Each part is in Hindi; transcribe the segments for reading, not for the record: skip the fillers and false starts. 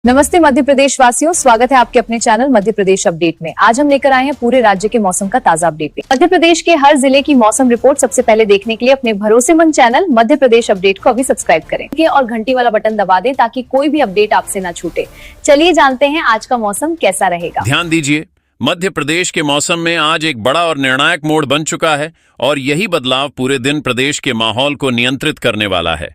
नमस्ते मध्य प्रदेश वासियों, स्वागत है आपके अपने चैनल मध्य प्रदेश अपडेट में। आज हम लेकर आए हैं पूरे राज्य के मौसम का ताजा अपडेट। मध्य प्रदेश के हर जिले की मौसम रिपोर्ट सबसे पहले देखने के लिए अपने भरोसेमंद चैनल मध्य प्रदेश अपडेट को अभी सब्सक्राइब करें और घंटी वाला बटन दबा दें ताकि कोई भी अपडेट आपसे न छूटे। चलिए जानते हैं आज का मौसम कैसा रहेगा। ध्यान दीजिए, मध्य प्रदेश के मौसम में आज एक बड़ा और निर्णायक मोड़ बन चुका है और यही बदलाव पूरे दिन प्रदेश के माहौल को नियंत्रित करने वाला है।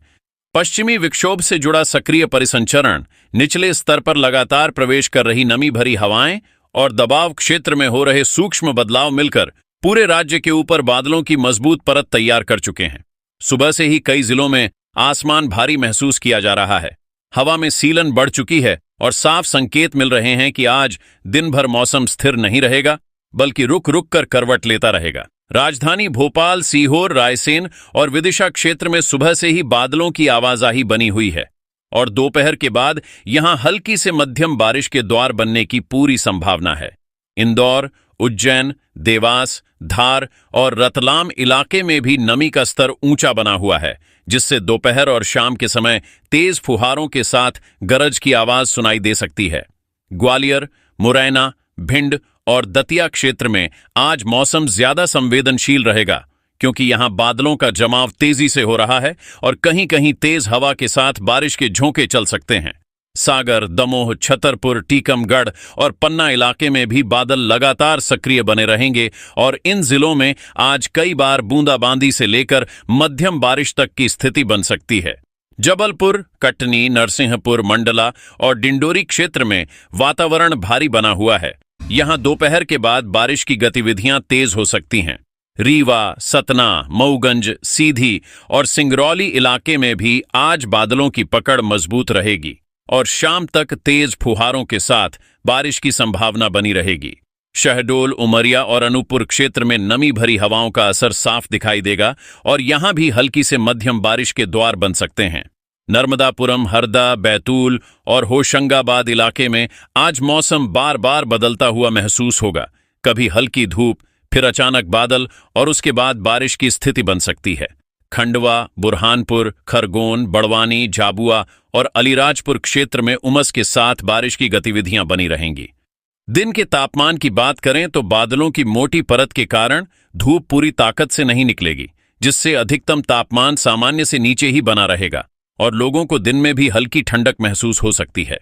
पश्चिमी विक्षोभ से जुड़ा सक्रिय परिसंचरण, निचले स्तर पर लगातार प्रवेश कर रही नमी भरी हवाएं और दबाव क्षेत्र में हो रहे सूक्ष्म बदलाव मिलकर पूरे राज्य के ऊपर बादलों की मजबूत परत तैयार कर चुके हैं। सुबह से ही कई जिलों में आसमान भारी महसूस किया जा रहा है। हवा में सीलन बढ़ चुकी है और साफ संकेत मिल रहे हैं कि आज दिन भर मौसम स्थिर नहीं रहेगा, बल्कि रुक रुक कर करवट लेता रहेगा। राजधानी भोपाल, सीहोर, रायसेन और विदिशा क्षेत्र में सुबह से ही बादलों की आवाजाही बनी हुई है और दोपहर के बाद यहां हल्की से मध्यम बारिश के द्वार बनने की पूरी संभावना है। इंदौर, उज्जैन, देवास, धार और रतलाम इलाके में भी नमी का स्तर ऊंचा बना हुआ है, जिससे दोपहर और शाम के समय तेज फुहारों के साथ गरज की आवाज सुनाई दे सकती है। ग्वालियर, मुरैना, भिंड और दतिया क्षेत्र में आज मौसम ज्यादा संवेदनशील रहेगा, क्योंकि यहां बादलों का जमाव तेजी से हो रहा है और कहीं कहीं तेज हवा के साथ बारिश के झोंके चल सकते हैं। सागर, दमोह, छतरपुर, टीकमगढ़ और पन्ना इलाके में भी बादल लगातार सक्रिय बने रहेंगे और इन जिलों में आज कई बार बूंदाबांदी से लेकर मध्यम बारिश तक की स्थिति बन सकती है। जबलपुर, कटनी, नरसिंहपुर, मंडला और डिंडोरी क्षेत्र में वातावरण भारी बना हुआ है। यहां दोपहर के बाद बारिश की गतिविधियां तेज हो सकती हैं। रीवा, सतना, मऊगंज, सीधी और सिंगरौली इलाके में भी आज बादलों की पकड़ मजबूत रहेगी और शाम तक तेज फुहारों के साथ बारिश की संभावना बनी रहेगी। शहडोल, उमरिया और अनूपपुर क्षेत्र में नमी भरी हवाओं का असर साफ दिखाई देगा और यहां भी हल्की से मध्यम बारिश के द्वार बन सकते हैं। नर्मदापुरम, हरदा, बैतूल और होशंगाबाद इलाके में आज मौसम बार बार बदलता हुआ महसूस होगा। कभी हल्की धूप, फिर अचानक बादल और उसके बाद बारिश की स्थिति बन सकती है। खंडवा, बुरहानपुर, खरगोन, बड़वानी, झाबुआ और अलीराजपुर क्षेत्र में उमस के साथ बारिश की गतिविधियां बनी रहेंगी। दिन के तापमान की बात करें तो बादलों की मोटी परत के कारण धूप पूरी ताकत से नहीं निकलेगी, जिससे अधिकतम तापमान सामान्य से नीचे ही बना रहेगा और लोगों को दिन में भी हल्की ठंडक महसूस हो सकती है।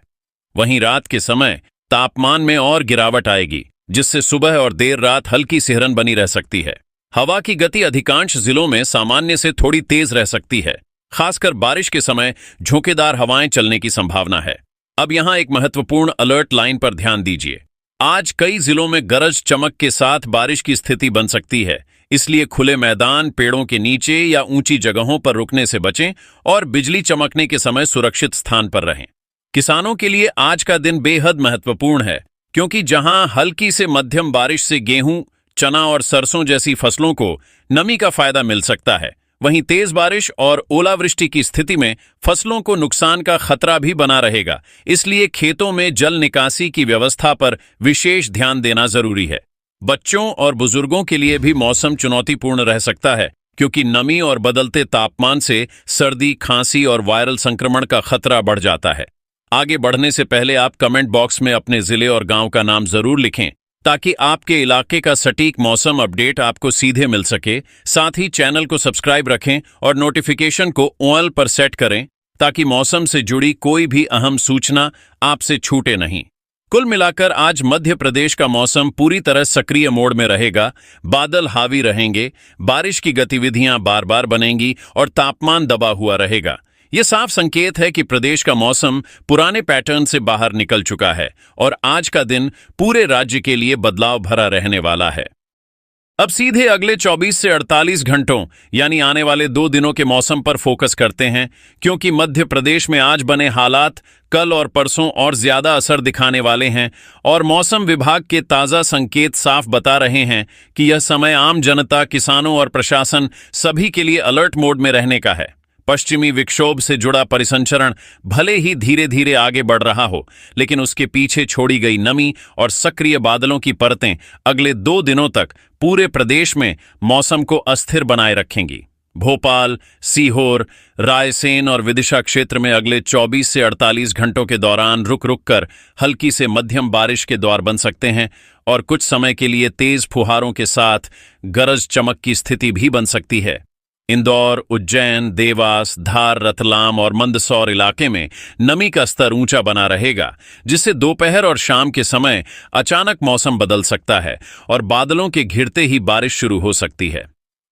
वहीं रात के समय तापमान में और गिरावट आएगी, जिससे सुबह और देर रात हल्की सिहरन बनी रह सकती है। हवा की गति अधिकांश जिलों में सामान्य से थोड़ी तेज रह सकती है। खासकर बारिश के समय झोंकेदार हवाएं चलने की संभावना है। अब यहां एक महत्वपूर्ण अलर्ट लाइन पर ध्यान दीजिए। आज कई जिलों में गरज चमक के साथ बारिश की स्थिति बन सकती है, इसलिए खुले मैदान, पेड़ों के नीचे या ऊंची जगहों पर रुकने से बचें और बिजली चमकने के समय सुरक्षित स्थान पर रहें। किसानों के लिए आज का दिन बेहद महत्वपूर्ण है, क्योंकि जहां हल्की से मध्यम बारिश से गेहूं, चना और सरसों जैसी फसलों को नमी का फायदा मिल सकता है, वहीं तेज बारिश और ओलावृष्टि की स्थिति में फसलों को नुकसान का खतरा भी बना रहेगा। इसलिए खेतों में जल निकासी की व्यवस्था पर विशेष ध्यान देना जरूरी है। बच्चों और बुजुर्गों के लिए भी मौसम चुनौतीपूर्ण रह सकता है, क्योंकि नमी और बदलते तापमान से सर्दी, खांसी और वायरल संक्रमण का खतरा बढ़ जाता है। आगे बढ़ने से पहले आप कमेंट बॉक्स में अपने जिले और गांव का नाम जरूर लिखें, ताकि आपके इलाके का सटीक मौसम अपडेट आपको सीधे मिल सके। साथ ही चैनल को सब्सक्राइब रखें और नोटिफिकेशन को ऑल पर सेट करें, ताकि मौसम से जुड़ी कोई भी अहम सूचना आपसे छूटे नहीं। कुल मिलाकर आज मध्य प्रदेश का मौसम पूरी तरह सक्रिय मोड में रहेगा। बादल हावी रहेंगे, बारिश की गतिविधियां बार बार बनेंगी और तापमान दबा हुआ रहेगा। यह साफ संकेत है कि प्रदेश का मौसम पुराने पैटर्न से बाहर निकल चुका है और आज का दिन पूरे राज्य के लिए बदलाव भरा रहने वाला है। अब सीधे अगले 24 से 48 घंटों यानी आने वाले 2 दिनों के मौसम पर फोकस करते हैं, क्योंकि मध्य प्रदेश में आज बने हालात कल और परसों और ज्यादा असर दिखाने वाले हैं और मौसम विभाग के ताजा संकेत साफ बता रहे हैं कि यह समय आम जनता, किसानों और प्रशासन सभी के लिए अलर्ट मोड में रहने का है। पश्चिमी विक्षोभ से जुड़ा परिसंचरण भले ही धीरे धीरे आगे बढ़ रहा हो, लेकिन उसके पीछे छोड़ी गई नमी और सक्रिय बादलों की परतें अगले 2 दिनों तक पूरे प्रदेश में मौसम को अस्थिर बनाए रखेंगी। भोपाल, सीहोर, रायसेन और विदिशा क्षेत्र में अगले 24 से 48 घंटों के दौरान रुक रुक कर हल्की से मध्यम बारिश के द्वार बन सकते हैं और कुछ समय के लिए तेज फुहारों के साथ गरज चमक की स्थिति भी बन सकती है। इंदौर, उज्जैन, देवास, धार, रतलाम और मंदसौर इलाके में नमी का स्तर ऊंचा बना रहेगा, जिससे दोपहर और शाम के समय अचानक मौसम बदल सकता है और बादलों के घिरते ही बारिश शुरू हो सकती है।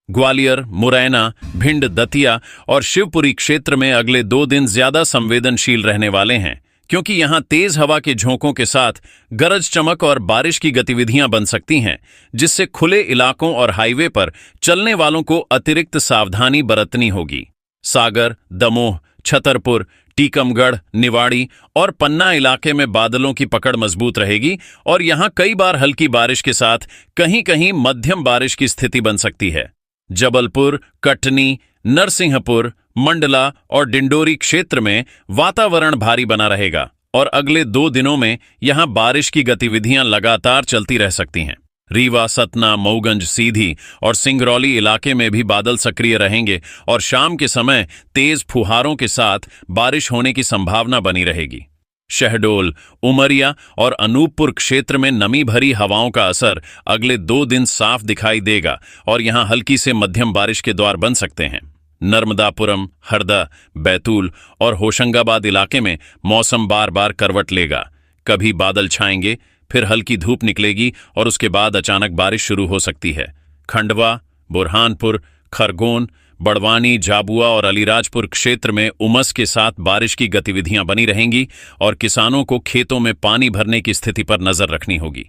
ग्वालियर, मुरैना, भिंड, दतिया और शिवपुरी क्षेत्र में अगले 2 दिन ज्यादा संवेदनशील रहने वाले हैं, क्योंकि यहां तेज हवा के झोंकों के साथ गरज चमक और बारिश की गतिविधियां बन सकती हैं, जिससे खुले इलाकों और हाईवे पर चलने वालों को अतिरिक्त सावधानी बरतनी होगी। सागर, दमोह, छतरपुर, टीकमगढ़, निवाड़ी और पन्ना इलाके में बादलों की पकड़ मजबूत रहेगी और यहां कई बार हल्की बारिश के साथ कहीं कहीं मध्यम बारिश की स्थिति बन सकती है। जबलपुर, कटनी, नरसिंहपुर, मंडला और डिंडोरी क्षेत्र में वातावरण भारी बना रहेगा और अगले 2 दिनों में यहां बारिश की गतिविधियां लगातार चलती रह सकती हैं। रीवा, सतना, मऊगंज, सीधी और सिंगरौली इलाके में भी बादल सक्रिय रहेंगे और शाम के समय तेज फुहारों के साथ बारिश होने की संभावना बनी रहेगी। शहडोल, उमरिया और अनूपपुर क्षेत्र में नमी भरी हवाओं का असर अगले 2 दिन साफ दिखाई देगा और यहां हल्की से मध्यम बारिश के द्वार बन सकते हैं। नर्मदापुरम, हरदा, बैतूल और होशंगाबाद इलाके में मौसम बार बार करवट लेगा। कभी बादल छाएंगे, फिर हल्की धूप निकलेगी और उसके बाद अचानक बारिश शुरू हो सकती है। खंडवा, बुरहानपुर, खरगोन, बड़वानी, झाबुआ और अलीराजपुर क्षेत्र में उमस के साथ बारिश की गतिविधियां बनी रहेंगी और किसानों को खेतों में पानी भरने की स्थिति पर नजर रखनी होगी।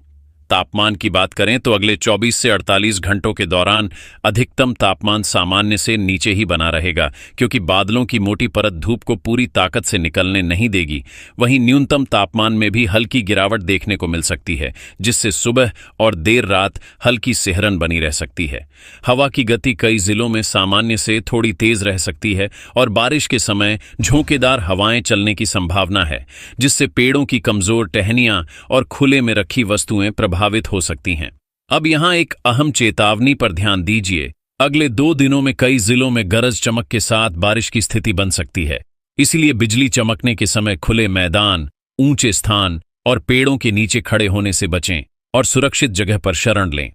तापमान की बात करें तो अगले 24 से 48 घंटों के दौरान अधिकतम तापमान सामान्य से नीचे ही बना रहेगा, क्योंकि बादलों की मोटी परत धूप को पूरी ताकत से निकलने नहीं देगी। वहीं न्यूनतम तापमान में भी हल्की गिरावट देखने को मिल सकती है, जिससे सुबह और देर रात हल्की सिहरन बनी रह सकती है। हवा की गति कई जिलों में सामान्य से थोड़ी तेज रह सकती है और बारिश के समय झोंकेदार हवाएं चलने की संभावना है, जिससे पेड़ों की कमजोर टहनियां और खुले में रखी वस्तुएं प्रभावित हो सकती हैं। अब यहां एक अहम चेतावनी पर ध्यान दीजिए। अगले 2 दिनों में कई जिलों में गरज चमक के साथ बारिश की स्थिति बन सकती है, इसलिए बिजली चमकने के समय खुले मैदान, ऊंचे स्थान और पेड़ों के नीचे खड़े होने से बचें और सुरक्षित जगह पर शरण लें।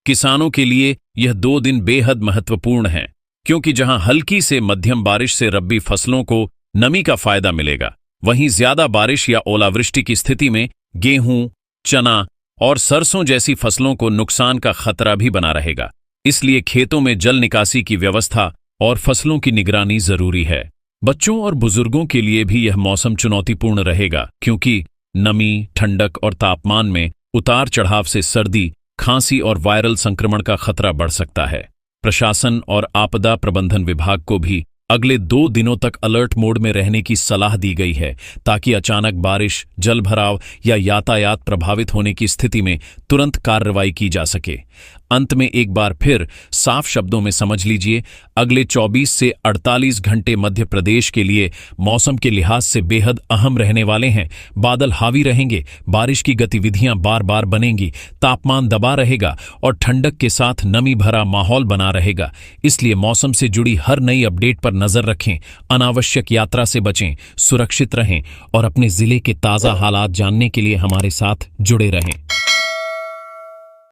किसानों के लिए यह 2 दिन बेहद महत्वपूर्ण हैं, क्योंकि जहां हल्की से मध्यम बारिश से रब्बी फसलों को नमी का फायदा मिलेगा, वहीं ज्यादा बारिश या ओलावृष्टि की स्थिति में गेहूं, चना और सरसों जैसी फसलों को नुकसान का खतरा भी बना रहेगा। इसलिए खेतों में जल निकासी की व्यवस्था और फसलों की निगरानी जरूरी है। बच्चों और बुजुर्गों के लिए भी यह मौसम चुनौतीपूर्ण रहेगा, क्योंकि नमी, ठंडक और तापमान में उतार चढ़ाव से सर्दी, खांसी और वायरल संक्रमण का खतरा बढ़ सकता है। प्रशासन और आपदा प्रबंधन विभाग को भी अगले 2 दिनों तक अलर्ट मोड में रहने की सलाह दी गई है, ताकि अचानक बारिश, जलभराव या यातायात प्रभावित होने की स्थिति में तुरंत कार्रवाई की जा सके। अंत में एक बार फिर साफ शब्दों में समझ लीजिए, अगले 24 से 48 घंटे मध्य प्रदेश के लिए मौसम के लिहाज से बेहद अहम रहने वाले हैं। बादल हावी रहेंगे, बारिश की गतिविधियां बार बार बनेंगी, तापमान दबा रहेगा और ठंडक के साथ नमी भरा माहौल बना रहेगा। इसलिए मौसम से जुड़ी हर नई अपडेट पर नजर रखें, अनावश्यक यात्रा से बचें, सुरक्षित रहें और अपने जिले के ताजा हालात जानने के लिए हमारे साथ जुड़े रहें।